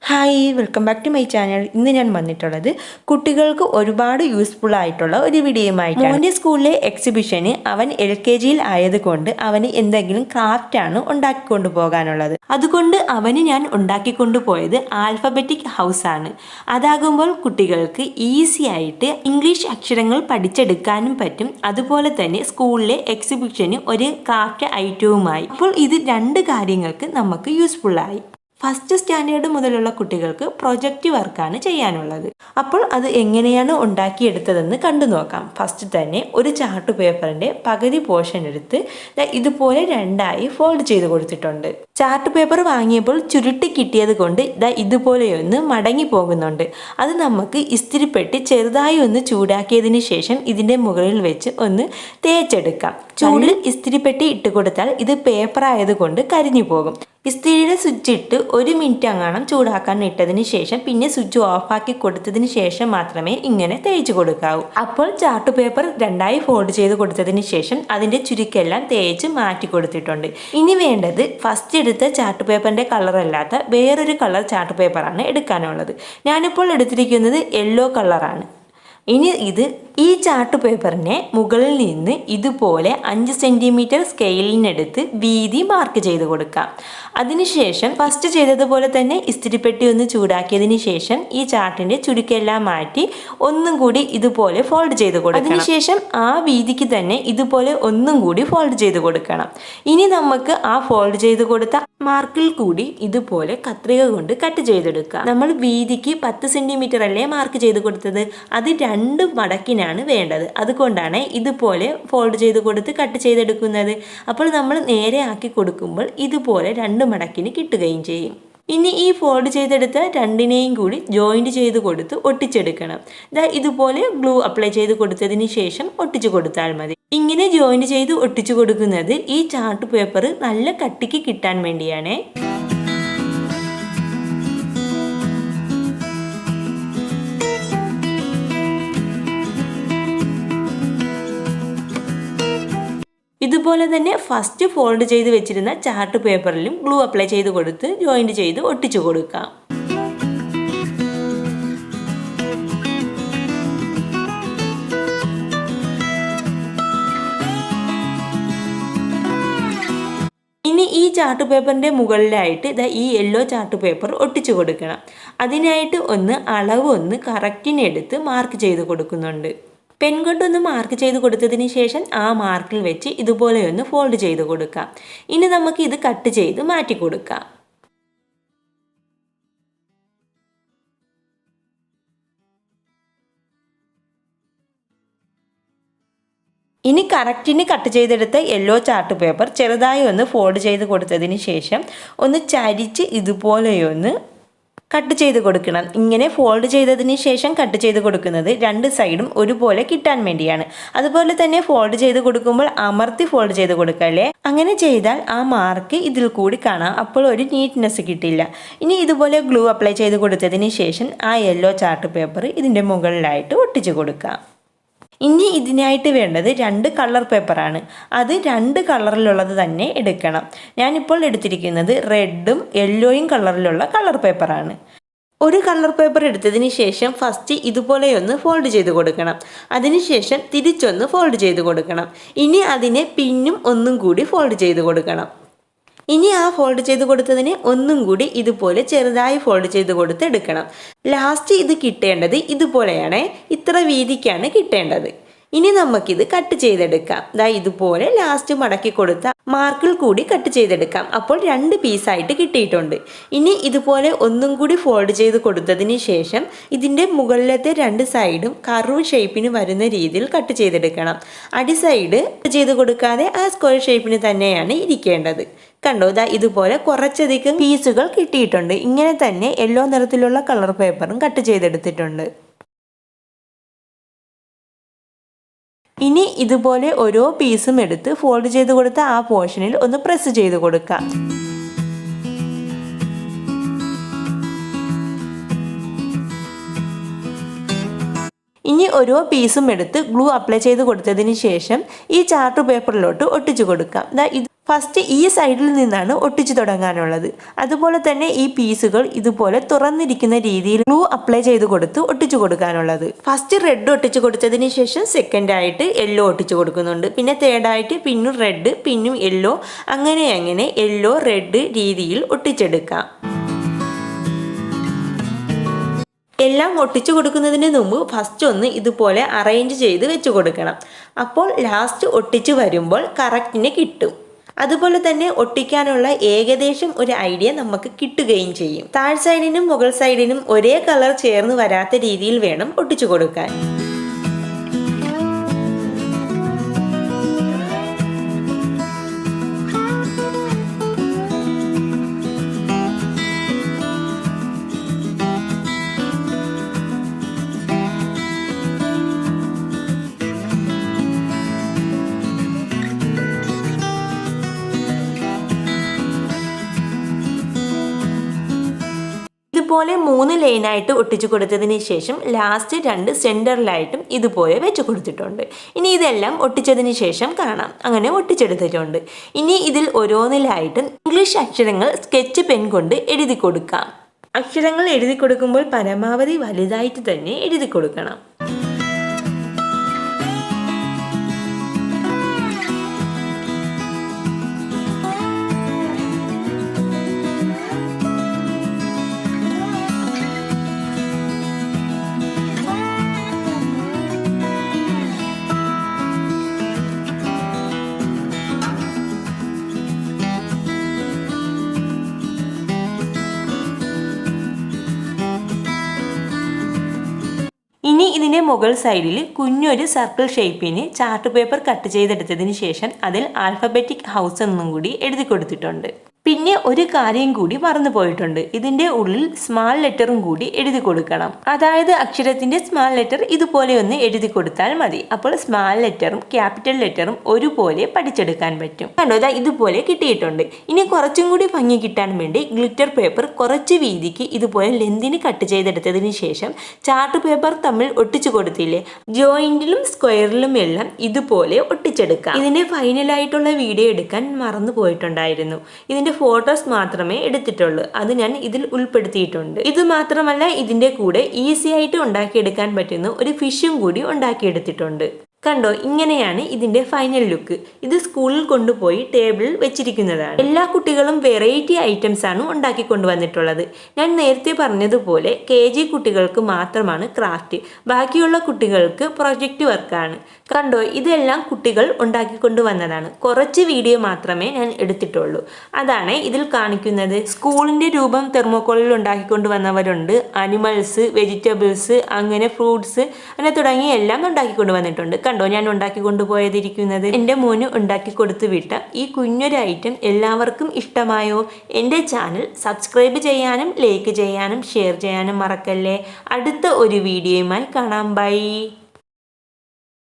Hi, welcome back to my channel. ഇന്ന് ഞാൻ വന്നിട്ടുള്ളത് കുട്ടികൾക്ക് ഒരുപാട് യൂസ്ഫുൾ ആയിട്ടുള്ള ഒരു വീഡിയോയുമായിട്ടാണ്. മോൻ്റെ സ്കൂളിലെ എക്സിബിഷന് അവൻ LKG ആയതുകൊണ്ട് അവന് എന്തെങ്കിലും ക്രാഫ്റ്റാണ് ഉണ്ടാക്കിക്കൊണ്ടു പോകാനുള്ളത്. അതുകൊണ്ട് അവന് ഞാൻ ഉണ്ടാക്കിക്കൊണ്ടു പോയത് ആൽഫബറ്റിക് ഹൗസ് ആണ്. അതാകുമ്പോൾ കുട്ടികൾക്ക് ഈസി ആയിട്ട് ഇംഗ്ലീഷ് അക്ഷരങ്ങൾ പഠിച്ചെടുക്കാനും പറ്റും. അതുപോലെ തന്നെ സ്കൂളിലെ എക്സിബിഷന് ഒരു ക്രാഫ്റ്റ് ഐറ്റവുമായി. അപ്പോൾ ഇത് രണ്ട് കാര്യങ്ങൾക്ക് നമുക്ക് യൂസ്ഫുള്ളായി. ഫസ്റ്റ് സ്റ്റാൻഡേർഡ് മുതലുള്ള കുട്ടികൾക്ക് പ്രൊജക്റ്റ് വർക്കാണ് ചെയ്യാനുള്ളത്. അപ്പോൾ അത് എങ്ങനെയാണ് ഉണ്ടാക്കിയെടുത്തതെന്ന് കണ്ടു നോക്കാം. ഫസ്റ്റ് തന്നെ ഒരു ചാർട്ട് പേപ്പറിൻ്റെ പകുതി പോർഷൻ എടുത്ത് ഇതുപോലെ രണ്ടായി ഫോൾഡ് ചെയ്ത് കൊടുത്തിട്ടുണ്ട്. ചാർട്ട് പേപ്പർ വാങ്ങിയപ്പോൾ ചുരുട്ടി കിട്ടിയത് കൊണ്ട് ഇതുപോലെയൊന്ന് മടങ്ങി പോകുന്നുണ്ട്. അത് നമുക്ക് ഇസ്തിരിപ്പെട്ടി ചെറുതായി ഒന്ന് ചൂടാക്കിയതിന് ശേഷം ഇതിൻ്റെ മുകളിൽ വെച്ച് ഒന്ന് തേച്ചെടുക്കാം. ചൂടിൽ ഇസ്തിരിപ്പെട്ടി ഇട്ട് കൊടുത്താൽ ഇത് പേപ്പർ ആയതുകൊണ്ട് കരിഞ്ഞു പോകും. ഇസ്തിരിയുടെ സ്വിച്ച് ഇട്ട് 1 മിനിറ്റ് അങ്ങാണം ചൂടാക്കാൻ ഇട്ടതിന് ശേഷം പിന്നെ സ്വിച്ച് ഓഫാക്കി കൊടുത്തതിന് ശേഷം മാത്രമേ ഇങ്ങനെ തേച്ച് കൊടുക്കാവൂ. അപ്പോൾ ചാർട്ട് പേപ്പർ രണ്ടായി ഫോൾഡ് ചെയ്ത് കൊടുത്തതിന് ശേഷം അതിൻ്റെ ചുരുക്കെല്ലാം തേച്ച് മാറ്റി കൊടുത്തിട്ടുണ്ട്. ഇനി വേണ്ടത് ഫസ്റ്റ് എടുത്ത ചാർട്ട് പേപ്പറിൻ്റെ കളറല്ലാത്ത വേറൊരു കളർ ചാർട്ട് പേപ്പറാണ് എടുക്കാനുള്ളത്. ഞാനിപ്പോൾ എടുത്തിരിക്കുന്നത് യെല്ലോ കളറാണ്. ഇനി ഈ ചാർട്ട് പേപ്പറിനെ മുകളിൽ നിന്ന് ഇതുപോലെ 5 സെൻറ്റിമീറ്റർ സ്കെയിലിനെടുത്ത് വീതി മാർക്ക് ചെയ്ത് കൊടുക്കാം. അതിനുശേഷം ഫസ്റ്റ് ചെയ്തതുപോലെ തന്നെ ഇസ്തിരിപ്പെട്ടി ഒന്ന് ചൂടാക്കിയതിന് ശേഷം ഈ ചാർട്ടിൻ്റെ ചുരുക്കെല്ലാം മാറ്റി ഒന്നും കൂടി ഇതുപോലെ ഫോൾഡ് ചെയ്ത് കൊടുക്കണം. അതിനുശേഷം ആ വീതിക്ക് തന്നെ ഇതുപോലെ ഒന്നും കൂടി ഫോൾഡ് ചെയ്ത് കൊടുക്കണം. ഇനി നമുക്ക് ആ ഫോൾഡ് ചെയ്ത് കൊടുത്ത മാർക്കിൽ കൂടി ഇതുപോലെ കത്രിക കൊണ്ട് കട്ട് ചെയ്തെടുക്കാം. നമ്മൾ വീതിക്ക് 10 സെൻറ്റിമീറ്റർ അല്ലേ മാർക്ക് ചെയ്ത് കൊടുത്തത്, അത് 2 മടക്കിനാണ് വേണ്ടത്. അതുകൊണ്ടാണ് ഇതുപോലെ ഫോൾഡ് ചെയ്ത് കൊടുത്ത് കട്ട് ചെയ്തെടുക്കുന്നത്. അപ്പോൾ നമ്മൾ നേരെ ആക്കി കൊടുക്കുമ്പോൾ ഇതുപോലെ 2 മടക്കിന് കിട്ടുകയും ചെയ്യും. ഇനി ഈ ഫോൾഡ് ചെയ്തെടുത്ത രണ്ടിനെയും കൂടി ജോയിൻറ്റ് ചെയ്ത് കൊടുത്ത് ഒട്ടിച്ചെടുക്കണം. ഇതുപോലെ ഗ്ലൂ അപ്ലൈ ചെയ്ത് കൊടുത്തതിന് ശേഷം ഒട്ടിച്ചു കൊടുത്താൽ മതി. ഇങ്ങനെ ജോയിൻറ്റ് ചെയ്ത് ഒട്ടിച്ചു കൊടുക്കുന്നത് ഈ ചാർട്ട് പേപ്പർ നല്ല കട്ടിക്ക് കിട്ടാൻ വേണ്ടിയാണ്. ഇതുപോലെ തന്നെ ഫസ്റ്റ് ഫോൾഡ് ചെയ്ത് വെച്ചിരുന്ന ചാർട്ട് പേപ്പറിലും ഗ്ലൂ അപ്ലൈ ചെയ്ത് കൊടുത്ത് ജോയിൻറ്റ് ചെയ്ത് ഒട്ടിച്ചു കൊടുക്കാം. ഇനി ഈ ചാർട്ട് പേപ്പറിൻ്റെ മുകളിലായിട്ട് ഈ യെല്ലോ ചാർട്ട് പേപ്പർ ഒട്ടിച്ചു കൊടുക്കണം. അതിനായിട്ട് അളവ് കറക്റ്റിനെടുത്ത് മാർക്ക് ചെയ്ത് കൊടുക്കുന്നുണ്ട്. പെൻ കൊണ്ടൊന്ന് മാർക്ക് ചെയ്ത് കൊടുത്തതിന് ശേഷം ആ മാർക്കിൽ വെച്ച് ഇതുപോലെ ഫോൾഡ് ചെയ്ത് കൊടുക്കാം. ഇനി നമുക്ക് ഇത് കട്ട് ചെയ്ത് മാറ്റി കൊടുക്കാം. ഇനി കറക്റ്റിന് കട്ട് ചെയ്തെടുത്ത യെല്ലോ ചാർട്ട് പേപ്പർ ചെറുതായി ഫോൾഡ് ചെയ്ത് കൊടുത്തതിന് ശേഷം ചരിച്ച് ഇതുപോലെ കട്ട് ചെയ്ത് കൊടുക്കണം. ഇങ്ങനെ ഫോൾഡ് ചെയ്തതിന് ശേഷം കട്ട് ചെയ്ത് കൊടുക്കുന്നത് 2 സൈഡും ഒരുപോലെ കിട്ടാൻ വേണ്ടിയാണ്. അതുപോലെ തന്നെ ഫോൾഡ് ചെയ്ത് കൊടുക്കുമ്പോൾ അമർത്തി ഫോൾഡ് ചെയ്ത് കൊടുക്കല്ലേ. അങ്ങനെ ചെയ്താൽ ആ മാർക്ക് ഇതിൽ കൂടി കാണാം. അപ്പോൾ ഒരു നീറ്റ്നെസ് കിട്ടില്ല. ഇനി ഇതുപോലെ ഗ്ലൂ അപ്ലൈ ചെയ്ത് കൊടുത്തതിന് ശേഷം ആ യെല്ലോ ചാർട്ട് പേപ്പർ ഇതിൻ്റെ മുകളിലായിട്ട് ഒട്ടിച്ചു കൊടുക്കാം. ഇനി ഇതിനായിട്ട് വേണ്ടത് 2 കളർ പേപ്പറാണ്. അത് 2 കളറിലുള്ളത് തന്നെ എടുക്കണം. ഞാനിപ്പോൾ എടുത്തിരിക്കുന്നത് റെഡും യെല്ലോയും കളറിലുള്ള കളർ പേപ്പറാണ്. ഒരു കളർ പേപ്പർ എടുത്തതിന് ശേഷം ഫസ്റ്റ് ഇതുപോലെ ഫോൾഡ് ചെയ്ത് കൊടുക്കണം. അതിനുശേഷം തിരിച്ചൊന്ന് ഫോൾഡ് ചെയ്ത് കൊടുക്കണം. ഇനി അതിനെ പിന്നും ഒന്നും കൂടി ഫോൾഡ് ചെയ്ത് കൊടുക്കണം. ഇനി ആ ഫോൾഡ് ചെയ്ത് കൊടുത്തതിന് ഒന്നും കൂടി ഇതുപോലെ ചെറുതായി ഫോൾഡ് ചെയ്ത് കൊടുത്ത് എടുക്കണം. ലാസ്റ്റ് ഇത് കിട്ടേണ്ടത് ഇതുപോലെയാണ്. ഇത്ര വീതിക്കാണ് കിട്ടേണ്ടത്. ഇനി നമുക്കിത് കട്ട് ചെയ്തെടുക്കാം. ഇതുപോലെ ലാസ്റ്റ് മടക്കി കൊടുത്ത മാർക്കിൽ കൂടി കട്ട് ചെയ്തെടുക്കാം. അപ്പോൾ 2 പീസായിട്ട് കിട്ടിയിട്ടുണ്ട്. ഇനി ഇതുപോലെ ഒന്നും കൂടി ഫോൾഡ് ചെയ്ത് കൊടുത്തതിന് ശേഷം ഇതിൻ്റെ മുകളിലത്തെ 2 സൈഡും കർവ് ഷേപ്പിന് വരുന്ന രീതിയിൽ കട്ട് ചെയ്തെടുക്കണം. അടി സൈഡ് ചെയ്ത് കൊടുക്കാതെ ആ സ്ക്വയർ ഷേപ്പിന് തന്നെയാണ് ഇരിക്കേണ്ടത്. കണ്ടോ, ഇതുപോലെ കുറച്ചധികം പീസുകൾ കിട്ടിയിട്ടുണ്ട്. ഇങ്ങനെ തന്നെ യെല്ലോ നിറത്തിലുള്ള കളർ പേപ്പറും കട്ട് ചെയ്തെടുത്തിട്ടുണ്ട്. ഇനി ഇതുപോലെ ഓരോ പീസും എടുത്ത് ഫോൾഡ് ചെയ്ത് കൊടുത്ത ആ പോർഷനിൽ പ്രസ് ചെയ്ത് കൊടുക്കാം. ഇനി ഓരോ പീസും എടുത്ത് ഗ്ലൂ അപ്ലൈ ചെയ്ത് കൊടുത്തതിന് ശേഷം ഈ ചാർട്ട് പേപ്പറിലോട്ട് ഒട്ടിച്ചു കൊടുക്കാം. ഫസ്റ്റ് ഈ സൈഡിൽ നിന്നാണ് ഒട്ടിച്ചു തുടങ്ങാനുള്ളത്. അതുപോലെ തന്നെ ഈ പീസുകൾ ഇതുപോലെ തുറന്നിരിക്കുന്ന രീതിയിൽ ഗ്ലൂ അപ്ലൈ ചെയ്ത് കൊടുത്ത് ഒട്ടിച്ചു കൊടുക്കാനുള്ളത്. ഫസ്റ്റ് റെഡ് ഒട്ടിച്ചു കൊടുത്തതിന് ശേഷം സെക്കൻഡ് ആയിട്ട് യെല്ലോ ഒട്ടിച്ചു കൊടുക്കുന്നുണ്ട്. പിന്നെ തേർഡായിട്ട് പിന്നും റെഡ് പിന്നും യെല്ലോ അങ്ങനെ യെല്ലോ റെഡ് രീതിയിൽ ഒട്ടിച്ചെടുക്കാം. എല്ലാം ഒട്ടിച്ചു കൊടുക്കുന്നതിന് മുമ്പ് ഫസ്റ്റ് ഒന്ന് ഇതുപോലെ അറേഞ്ച് ചെയ്ത് വെച്ച് കൊടുക്കണം. അപ്പോൾ ലാസ്റ്റ് ഒട്ടിച്ച് വരുമ്പോൾ കറക്റ്റിന് കിട്ടും. അതുപോലെ തന്നെ ഒട്ടിക്കാനുള്ള ഏകദേശം ഒരു ഐഡിയ നമുക്ക് കിട്ടുകയും ചെയ്യും. താഴ് സൈഡിനും മുകൾ സൈഡിനും ഒരേ കളർ ചേർന്ന് വരാത്ത രീതിയിൽ വേണം ഒട്ടിച്ചു കൊടുക്കാൻ. ഇതുപോലെ 3 ലൈനായിട്ട് ഒട്ടിച്ചു കൊടുത്തതിന് ശേഷം ലാസ്റ്റ് 2 സെൻറ്ററിലായിട്ടും ഇതുപോലെ വെച്ച് കൊടുത്തിട്ടുണ്ട്. ഇനി ഇതെല്ലാം ഒട്ടിച്ചതിന് ശേഷം കാണാം. അങ്ങനെ ഒട്ടിച്ചെടുത്തിട്ടുണ്ട്. ഇനി ഇതിൽ ഓരോന്നിലായിട്ടും ഇംഗ്ലീഷ് അക്ഷരങ്ങൾ സ്കെച്ച് പെൻ കൊണ്ട് എഴുതി കൊടുക്കാം. അക്ഷരങ്ങൾ എഴുതി കൊടുക്കുമ്പോൾ പരമാവധി വലുതായിട്ട് തന്നെ എഴുതി കൊടുക്കണം. ഇനി ഇതിൻ്റെ മുകൾ സൈഡിൽ കുഞ്ഞൊരു സർക്കിൾ ഷേപ്പിന് ചാർട്ട് പേപ്പർ കട്ട് ചെയ്തെടുത്തതിന് ശേഷം അതിൽ ആൽഫബറ്റിക് ഹൗസ് എന്നും കൂടി എഴുതി കൊടുത്തിട്ടുണ്ട്. പിന്നെ ഒരു കാര്യം കൂടി മറന്നു പോയിട്ടുണ്ട്. ഇതിൻ്റെ ഉള്ളിൽ സ്മാൾ ലെറ്ററും കൂടി എഴുതി കൊടുക്കണം. അതായത് അക്ഷരത്തിൻ്റെ സ്മാൾ ലെറ്റർ ഇതുപോലെ ഒന്ന് എഴുതി കൊടുത്താൽ മതി. അപ്പോൾ സ്മാൾ ലെറ്ററും ക്യാപിറ്റൽ ലെറ്ററും ഒരുപോലെ പഠിച്ചെടുക്കാൻ പറ്റും. കണ്ടോ, ഇതാ ഇതുപോലെ കിട്ടിയിട്ടുണ്ട്. ഇനി കുറച്ചും കൂടി ഭംഗി കിട്ടാൻ വേണ്ടി ഗ്ലിറ്റർ പേപ്പർ കുറച്ച് വീതിക്ക് ഇതുപോലെ ലെന്തിന് കട്ട് ചെയ്തെടുത്തതിന് ശേഷം ചാർട്ട് പേപ്പർ തമ്മിൽ ഒട്ടിച്ചു കൊടുത്തില്ലേ, ജോയിന്റിലും സ്ക്വയറിലും എല്ലാം ഇതുപോലെ ഒട്ടിച്ചെടുക്കാം. ഇതിൻ്റെ ഫൈനലായിട്ടുള്ള വീഡിയോ എടുക്കാൻ മറന്നു പോയിട്ടുണ്ടായിരുന്നു. ഇതിൻ്റെ ഫോട്ടോസ് മാത്രമേ എടുത്തിട്ടുള്ളൂ. അത് ഞാൻ ഇതിൽ ഉൾപ്പെടുത്തിയിട്ടുണ്ട്. ഇത് മാത്രമല്ല, ഇതിൻ്റെ കൂടെ ഈസി ആയിട്ട് ഉണ്ടാക്കിയെടുക്കാൻ പറ്റുന്ന ഒരു ഫിഷും കൂടി ഉണ്ടാക്കിയെടുത്തിട്ടുണ്ട്. കണ്ടോ, ഇങ്ങനെയാണ് ഇതിൻ്റെ ഫൈനൽ ലുക്ക്. ഇത് സ്കൂളിൽ കൊണ്ടുപോയി ടേബിളിൽ വെച്ചിരിക്കുന്നതാണ്. എല്ലാ കുട്ടികളും വെറൈറ്റി ഐറ്റംസ് ആണ് ഉണ്ടാക്കി കൊണ്ടുവന്നിട്ടുള്ളത്. ഞാൻ നേരത്തെ പറഞ്ഞതുപോലെ KG കുട്ടികൾക്ക് മാത്രമാണ് ക്രാഫ്റ്റ്, ബാക്കിയുള്ള കുട്ടികൾക്ക് പ്രൊജക്റ്റ് വർക്കാണ്. കണ്ടോ, ഇതെല്ലാം കുട്ടികൾ ഉണ്ടാക്കിക്കൊണ്ടുവന്നതാണ്. കുറച്ച് വീഡിയോ മാത്രമേ ഞാൻ എടുത്തിട്ടുള്ളൂ. അതാണ് ഇതിൽ കാണിക്കുന്നത്. സ്കൂളിൻ്റെ രൂപം തെർമോക്കോളിൽ ഉണ്ടാക്കിക്കൊണ്ടുവന്നവരുണ്ട്. അനിമൽസ്, വെജിറ്റബിൾസ്, അങ്ങനെ ഫ്രൂട്ട്സ് അങ്ങനെ തുടങ്ങി എല്ലാം ഉണ്ടാക്കിക്കൊണ്ടുവന്നിട്ടുണ്ട്. കണ്ടോ, ഞാൻ ഉണ്ടാക്കി കൊണ്ടുപോയതിരിക്കുന്നത്. എൻ്റെ മോന് ഉണ്ടാക്കി കൊടുത്തു വിട്ട ഈ കുഞ്ഞൊരു ഐറ്റം എല്ലാവർക്കും ഇഷ്ടമായോ? എൻ്റെ ചാനൽ സബ്സ്ക്രൈബ് ചെയ്യാനും ലൈക്ക് ചെയ്യാനും ഷെയർ ചെയ്യാനും മറക്കല്ലേ. അടുത്ത ഒരു വീഡിയോയുമായി കാണാം. ബൈ.